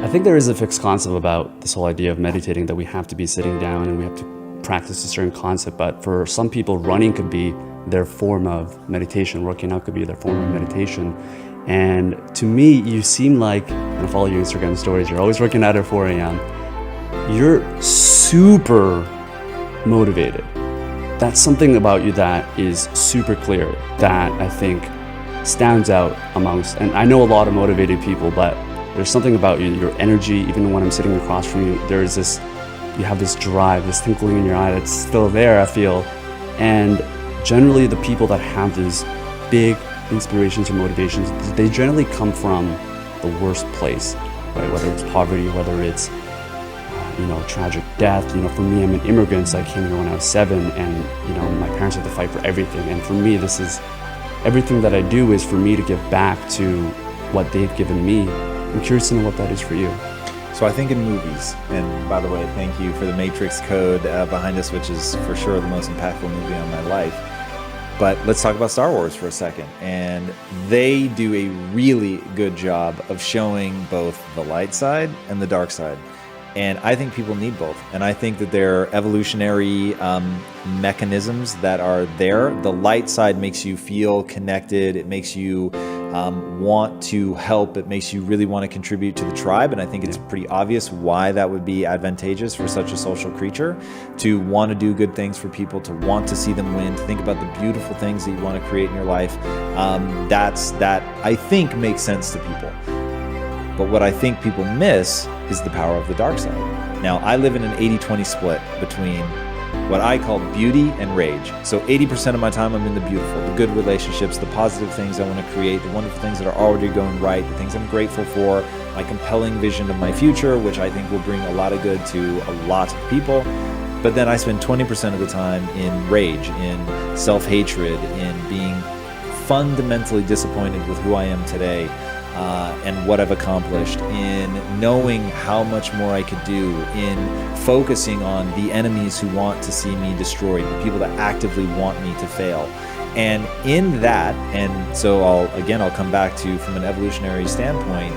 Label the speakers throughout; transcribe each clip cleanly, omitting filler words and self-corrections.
Speaker 1: think there is a fixed concept about this whole idea of meditating, that we have to be sitting down and we have to practice a certain concept. But for some people, running could be their form of meditation. Working out could be their form of meditation. And to me, you seem like, and I follow your Instagram stories, you're always working out at 4 a.m. You're super motivated. That's something about you that is super clear, that I think stands out amongst, and I know a lot of motivated people, but there's something about you, your energy, even when I'm sitting across from you, there's this, you have this drive, this twinkling in your eye that's still there, I feel. And generally the people that have these big inspirations or motivations, they generally come from the worst place, right? Whether it's poverty, whether it's tragic death. For me, I'm an immigrant, so I came here when I was 7, and my parents had to fight for everything. And for me, this is everything that I do is for me to give back to what they've given me. I'm curious to know what that is for you.
Speaker 2: So I think in movies, and by the way, thank you for the Matrix code behind us, which is for sure the most impactful movie on my life. But let's talk about Star Wars for a second. And they do a really good job of showing both the light side and the dark side. And I think people need both. And I think that there are evolutionary mechanisms that are there. The light side makes you feel connected. It makes you want to help. It makes you really want to contribute to the tribe. And I think it's pretty obvious why that would be advantageous for such a social creature, to want to do good things for people, to want to see them win, to think about the beautiful things that you want to create in your life. That I think makes sense to people. But what I think people miss is the power of the dark side. Now, I live in an 80-20 split between what I call beauty and rage. So 80% of my time I'm in the beautiful, the good relationships, the positive things I want to create, the wonderful things that are already going right, the things I'm grateful for, my compelling vision of my future, which I think will bring a lot of good to a lot of people. But then I spend 20% of the time in rage, in self-hatred, in being fundamentally disappointed with who I am today. And what I've accomplished, in knowing how much more I could do, in focusing on the enemies who want to see me destroyed, the people that actively want me to fail. And in that, and so I'll come back to, from an evolutionary standpoint,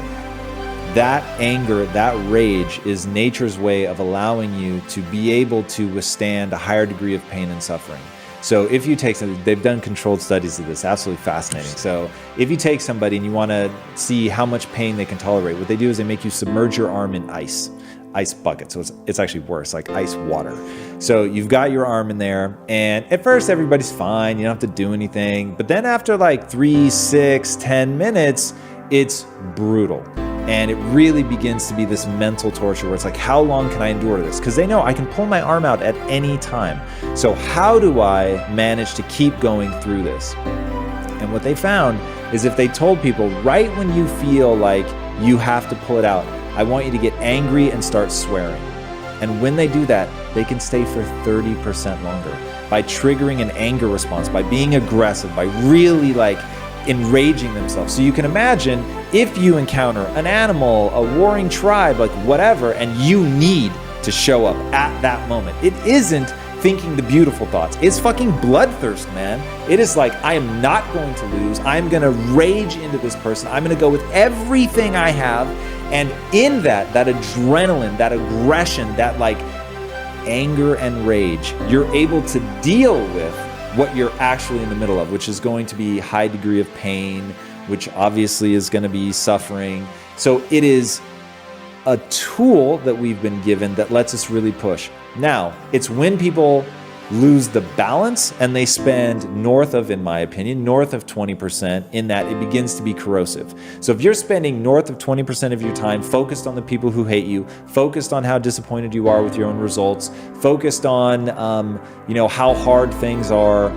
Speaker 2: that anger, that rage is nature's way of allowing you to be able to withstand a higher degree of pain and suffering. So if you take something, they've done controlled studies of this, absolutely fascinating. So if you take somebody and you want to see how much pain they can tolerate, what they do is they make you submerge your arm in ice bucket. So it's actually worse, like ice water. So you've got your arm in there, and at first everybody's fine, you don't have to do anything. But then after like 3, 6, 10 minutes, it's brutal. And it really begins to be this mental torture where it's like, how long can I endure this? Because they know I can pull my arm out at any time. So how do I manage to keep going through this? And what they found is, if they told people right when you feel like you have to pull it out, I want you to get angry and start swearing. And when they do that, they can stay for 30% longer by triggering an anger response, by being aggressive, by really enraging themselves. So you can imagine if you encounter an animal, a warring tribe, whatever, and you need to show up at that moment. It isn't thinking the beautiful thoughts. It's fucking bloodthirst, man. It is like, I am not going to lose. I'm going to rage into this person. I'm going to go with everything I have. And in that adrenaline, that aggression, that anger and rage, you're able to deal with what you're actually in the middle of, which is going to be high degree of pain, which obviously is going to be suffering. So it is a tool that we've been given that lets us really push. Now, it's when people lose the balance and they spend in my opinion, north of 20%, in that it begins to be corrosive. So if you're spending north of 20% of your time focused on the people who hate you, focused on how disappointed you are with your own results, focused on how hard things are,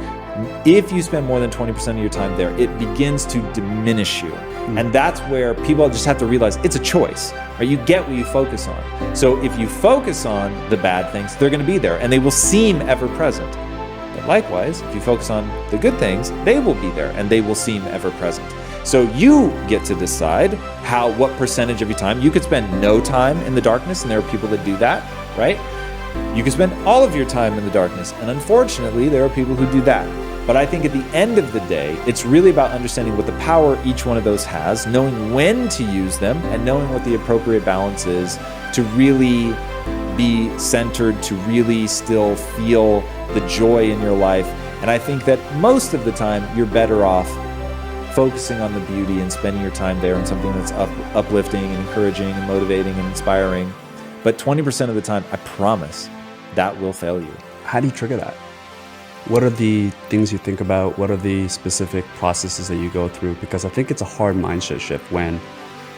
Speaker 2: if you spend more than 20% of your time there, it begins to diminish you. And that's where people just have to realize it's a choice, right? You get what you focus on. So if you focus on the bad things, they're going to be there and they will seem ever present. But likewise, if you focus on the good things, they will be there and they will seem ever present. So you get to decide what percentage of your time. You could spend no time in the darkness, and there are people that do that, right? You can spend all of your time in the darkness, and unfortunately, there are people who do that. But I think at the end of the day, it's really about understanding what the power each one of those has, knowing when to use them, and knowing what the appropriate balance is to really be centered, to really still feel the joy in your life. And I think that most of the time, you're better off focusing on the beauty and spending your time there on something that's uplifting and encouraging and motivating and inspiring. But 20% of the time, I promise, that will fail you.
Speaker 1: How do you trigger that? What are the things you think about? What are the specific processes that you go through? Because I think it's a hard mindset shift when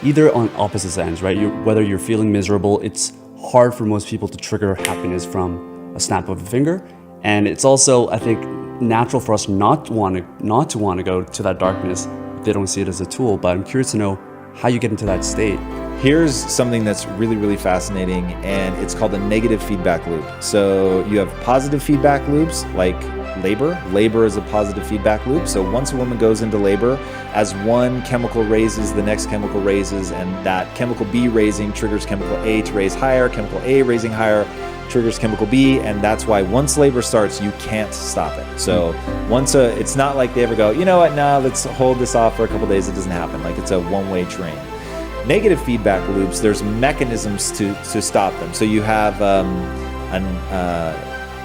Speaker 1: either on opposite ends, right? Whether you're feeling miserable, it's hard for most people to trigger happiness from a snap of a finger. And it's also, I think, natural for us not to want to go to that darkness if they don't see it as a tool. But I'm curious to know how you get into that state.
Speaker 2: Here's something that's really, really fascinating, and it's called a negative feedback loop. So you have positive feedback loops like labor. Labor is a positive feedback loop. So once a woman goes into labor, as one chemical raises, the next chemical raises, and that chemical B raising triggers chemical A to raise higher, chemical A raising higher triggers chemical B, and that's why once labor starts, you can't stop it. So it's not like they ever go, you know what, now let's hold this off for a couple days. It doesn't happen. Like, it's a one-way train. Negative feedback loops, there's mechanisms to stop them. So you have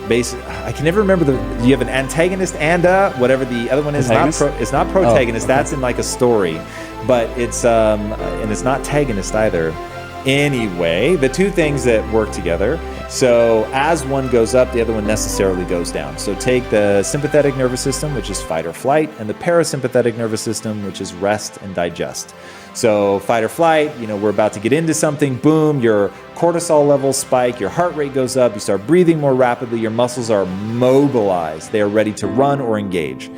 Speaker 2: I can never remember you have an antagonist and whatever the other one is. It's not protagonist. Oh, okay. That's in like a story, but it's and it's not tagonist either. Anyway, the two things that work together. So as one goes up, the other one necessarily goes down. So take the sympathetic nervous system, which is fight or flight, and the parasympathetic nervous system, which is rest and digest. So fight or flight, we're about to get into something, boom, your cortisol levels spike, your heart rate goes up, you start breathing more rapidly, your muscles are mobilized, they are ready to run or engage.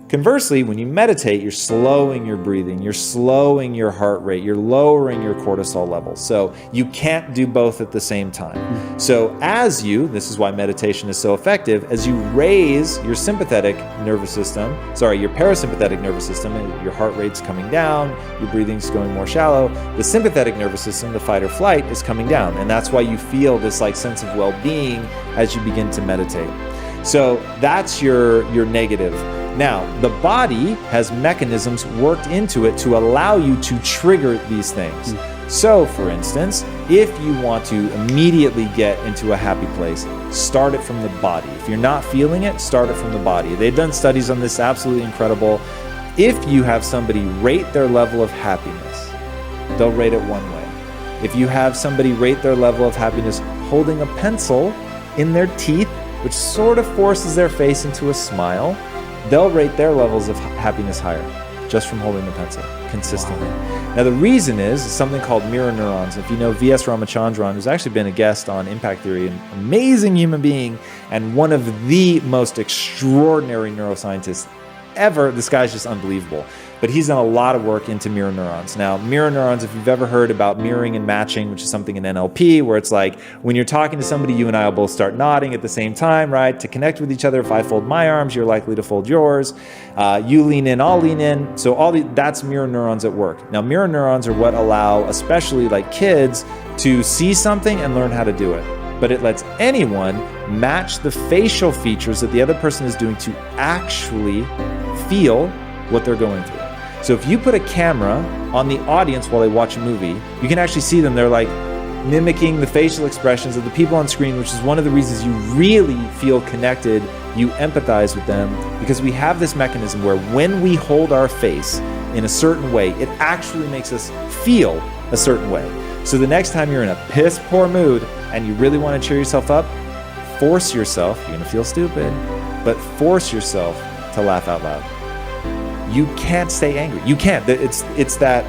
Speaker 2: Conversely, when you meditate, you're slowing your breathing, you're slowing your heart rate, you're lowering your cortisol levels. So you can't do both at the same time. So this is why meditation is so effective, as you raise your sympathetic nervous system, your parasympathetic nervous system, your heart rate's coming down, your breathing's going more shallow, the sympathetic nervous system, the fight or flight, is coming down. And that's why you feel this sense of well-being as you begin to meditate. So that's your negative. Now, the body has mechanisms worked into it to allow you to trigger these things. So, for instance, if you want to immediately get into a happy place, start it from the body. If you're not feeling it, start it from the body. They've done studies on this, absolutely incredible. If you have somebody rate their level of happiness, they'll rate it one way. If you have somebody rate their level of happiness holding a pencil in their teeth, which sort of forces their face into a smile, they'll rate their levels of happiness higher just from holding the pencil consistently. Wow. Now, the reason is something called mirror neurons. If you know V.S. Ramachandran, who's actually been a guest on Impact Theory, an amazing human being and one of the most extraordinary neuroscientists ever. This guy's just unbelievable. But he's done a lot of work into mirror neurons. Now, mirror neurons, if you've ever heard about mirroring and matching, which is something in NLP, where it's like when you're talking to somebody, you and I will both start nodding at the same time, right? To connect with each other, if I fold my arms, you're likely to fold yours. You lean in, I'll lean in. So that's mirror neurons at work. Now, mirror neurons are what allow, especially like kids, to see something and learn how to do it. But it lets anyone match the facial features that the other person is doing to actually feel what they're going through. So if you put a camera on the audience while they watch a movie, you can actually see them. They're like mimicking the facial expressions of the people on screen, which is one of the reasons you really feel connected, you empathize with them, because we have this mechanism where when we hold our face in a certain way, it actually makes us feel a certain way. So the next time you're in a piss poor mood and you really want to cheer yourself up, force yourself, you're going to feel stupid, but force yourself to laugh out loud. You can't stay angry. You can't. It's that,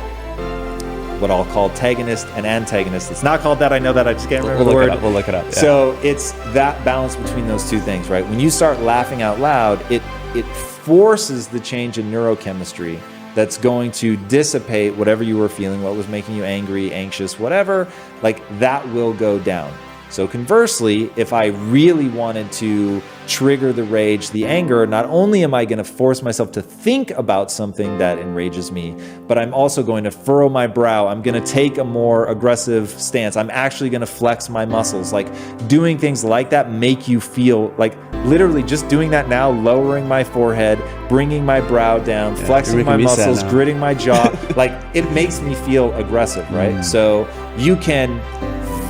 Speaker 2: what I'll call tagonist and antagonist. It's not called that. I know that. I just can't remember the word.
Speaker 1: We'll look it up. Yeah.
Speaker 2: So it's that balance between those two things, right? When you start laughing out loud, it forces the change in neurochemistry that's going to dissipate whatever you were feeling, what was making you angry, anxious, whatever, like that will go down. So conversely, if I really wanted to trigger the rage, the anger, not only am I going to force myself to think about something that enrages me, but I'm also going to furrow my brow. I'm going to take a more aggressive stance. I'm actually going to flex my muscles. Like doing things like that make you feel like literally just doing that now, lowering my forehead, bringing my brow down, flexing my muscles, gritting my jaw, like it makes me feel aggressive, right? So you can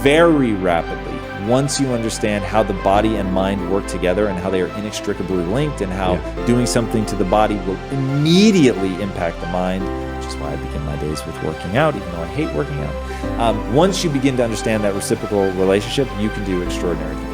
Speaker 2: very rapidly, once you understand how the body and mind work together and how they are inextricably linked and how doing something to the body will immediately impact the mind, which is why I begin my days with working out, even though I hate working out. Once you begin to understand that reciprocal relationship, you can do extraordinary things.